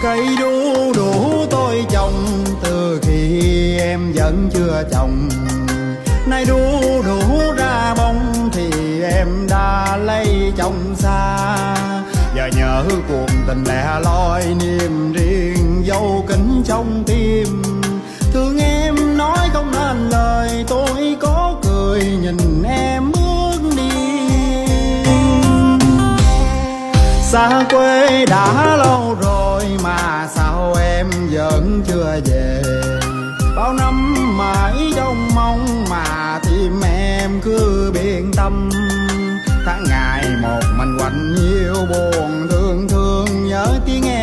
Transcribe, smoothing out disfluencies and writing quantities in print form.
Cây đu đủ tôi trồng từ khi em vẫn chưa chồng. Nay đu đủ ra bông thì em đã lấy chồng xa. Giờ nhớ cuộc tình lẻ loi niềm riêng dấu kính trong tim. Thương em nói không nên lời, tôi có cười nhìn em bước đi. Xa quê đã lâu rồi mà sao em vẫn chưa về. Bao năm mãi trông mong mà tim em cứ biên tâm. Tháng ngày một mình quạnh nhiều buồn thương thương nhớ tiếng em.